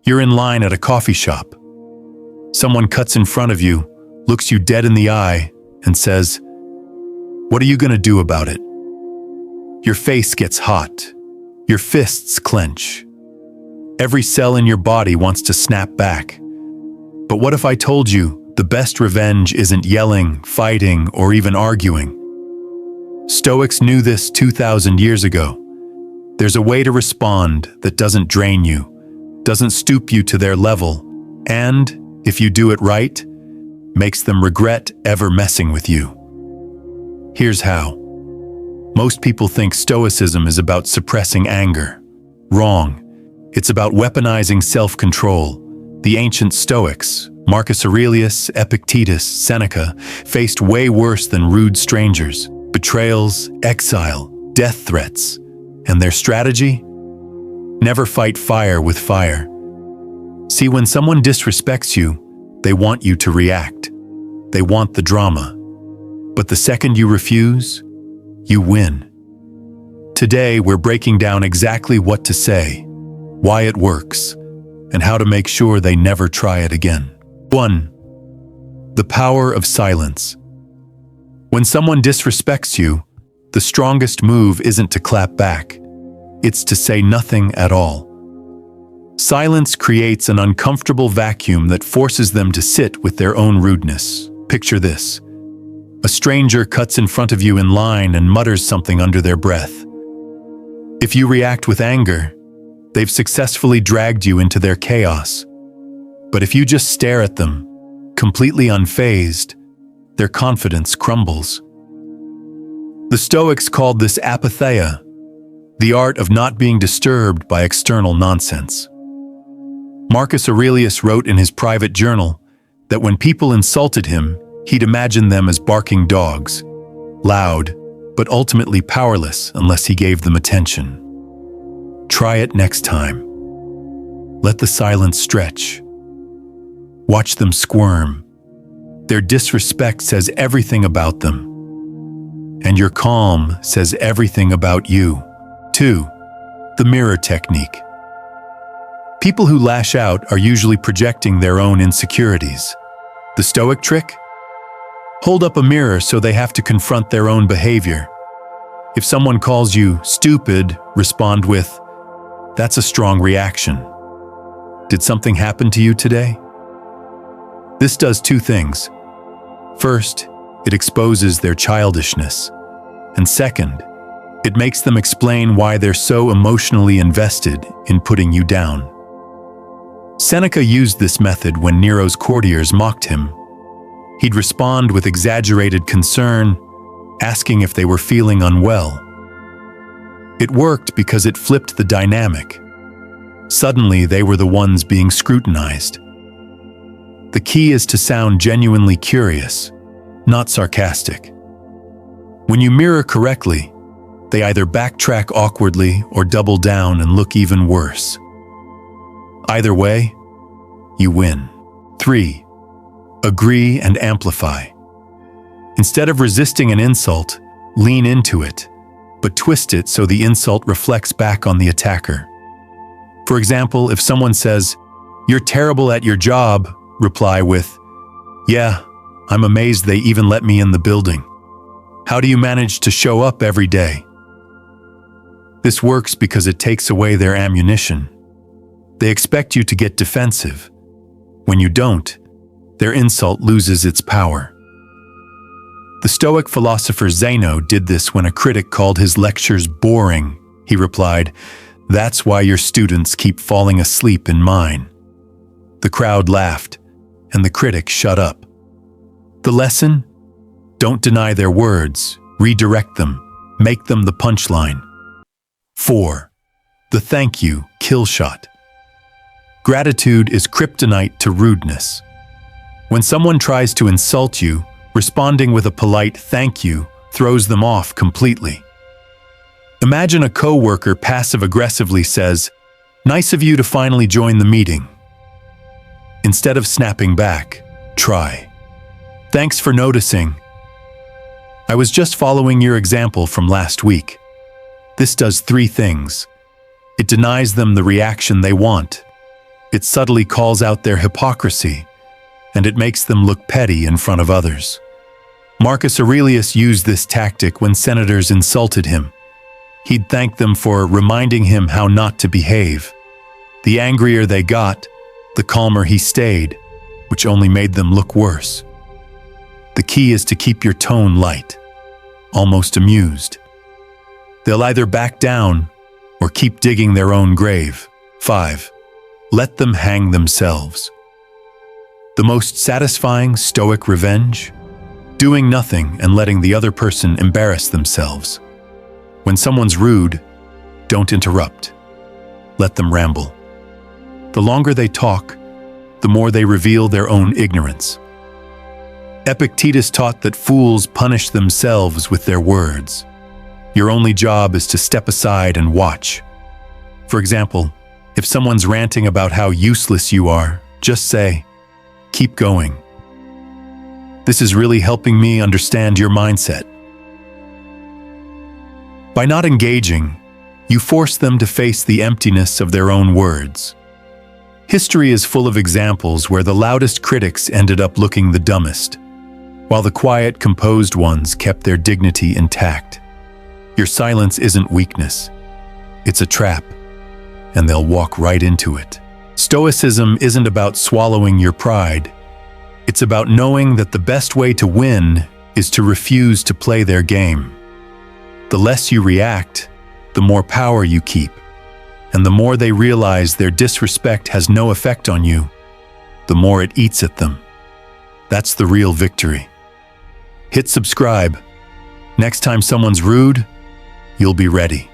You're in line at a coffee shop. Someone cuts in front of you, looks you dead in the eye, and says, "What are you going to do about it?" Your face gets hot. Your fists clench. Every cell in your body wants to snap back. But what if I told you the best revenge isn't yelling, fighting, or even arguing? Stoics knew this 2,000 years ago. There's a way to respond that doesn't drain you, doesn't stoop you to their level, and, if you do it right, makes them regret ever messing with you. Here's how. Most people think Stoicism is about suppressing anger. Wrong. It's about weaponizing self-control. The ancient Stoics, Marcus Aurelius Epictetus, Seneca, faced way worse than rude strangers, betrayals, exile, death threats. And their strategy? Never fight fire with fire. See, when someone disrespects you, they want you to react. They want the drama. But the second you refuse, you win. Today, we're breaking down exactly what to say, why it works, and how to make sure they never try it again. 1. The power of silence. When someone disrespects you, the strongest move isn't to clap back. It's to say nothing at all. Silence creates an uncomfortable vacuum that forces them to sit with their own rudeness. Picture this. A stranger cuts in front of you in line and mutters something under their breath. If you react with anger, they've successfully dragged you into their chaos. But if you just stare at them, completely unfazed, their confidence crumbles. The Stoics called this apatheia, the art of not being disturbed by external nonsense. Marcus Aurelius wrote in his private journal that when people insulted him, he'd imagine them as barking dogs, loud, but ultimately powerless unless he gave them attention. Try it next time. Let the silence stretch. Watch them squirm. Their disrespect says everything about them. And your calm says everything about you. 2. The mirror technique. People who lash out are usually projecting their own insecurities. The Stoic trick? Hold up a mirror so they have to confront their own behavior. If someone calls you stupid, respond with, "That's a strong reaction. Did something happen to you today?" This does two things. First, it exposes their childishness. And second, it makes them explain why they're so emotionally invested in putting you down. Seneca used this method when Nero's courtiers mocked him. He'd respond with exaggerated concern, asking if they were feeling unwell. It worked because it flipped the dynamic. Suddenly, they were the ones being scrutinized. The key is to sound genuinely curious, not sarcastic. When you mirror correctly, they either backtrack awkwardly or double down and look even worse. Either way, you win. 3. Agree and amplify. Instead of resisting an insult, lean into it, but twist it so the insult reflects back on the attacker. For example, if someone says, "You're terrible at your job," reply with, "Yeah, I'm amazed they even let me in the building. How do you manage to show up every day?" This works because it takes away their ammunition. They expect you to get defensive. When you don't, their insult loses its power. The Stoic philosopher Zeno did this when a critic called his lectures boring. He replied, "That's why your students keep falling asleep in mine." The crowd laughed, and the critic shut up. The lesson? Don't deny their words, redirect them, make them the punchline. 4. The thank you kill shot. Gratitude is kryptonite to rudeness. When someone tries to insult you, responding with a polite thank you throws them off completely. Imagine a coworker passive-aggressively says, "Nice of you to finally join the meeting." Instead of snapping back, try, "Thanks for noticing. I was just following your example from last week." This does 3 things. It denies them the reaction they want. It subtly calls out their hypocrisy, and it makes them look petty in front of others. Marcus Aurelius used this tactic when senators insulted him. He'd thank them for reminding him how not to behave. The angrier they got, the calmer he stayed, which only made them look worse. The key is to keep your tone light, almost amused. They'll either back down or keep digging their own grave. 5. Let them hang themselves. The most satisfying Stoic revenge? Doing nothing and letting the other person embarrass themselves. When someone's rude, don't interrupt. Let them ramble. The longer they talk, the more they reveal their own ignorance. Epictetus taught that fools punish themselves with their words. Your only job is to step aside and watch. For example, if someone's ranting about how useless you are, just say, "Keep going. This is really helping me understand your mindset." By not engaging, you force them to face the emptiness of their own words. History is full of examples where the loudest critics ended up looking the dumbest, while the quiet, composed ones kept their dignity intact. Your silence isn't weakness. It's a trap, and they'll walk right into it. Stoicism isn't about swallowing your pride. It's about knowing that the best way to win is to refuse to play their game. The less you react, the more power you keep. And the more they realize their disrespect has no effect on you, the more it eats at them. That's the real victory. Hit subscribe. Next time someone's rude, you'll be ready.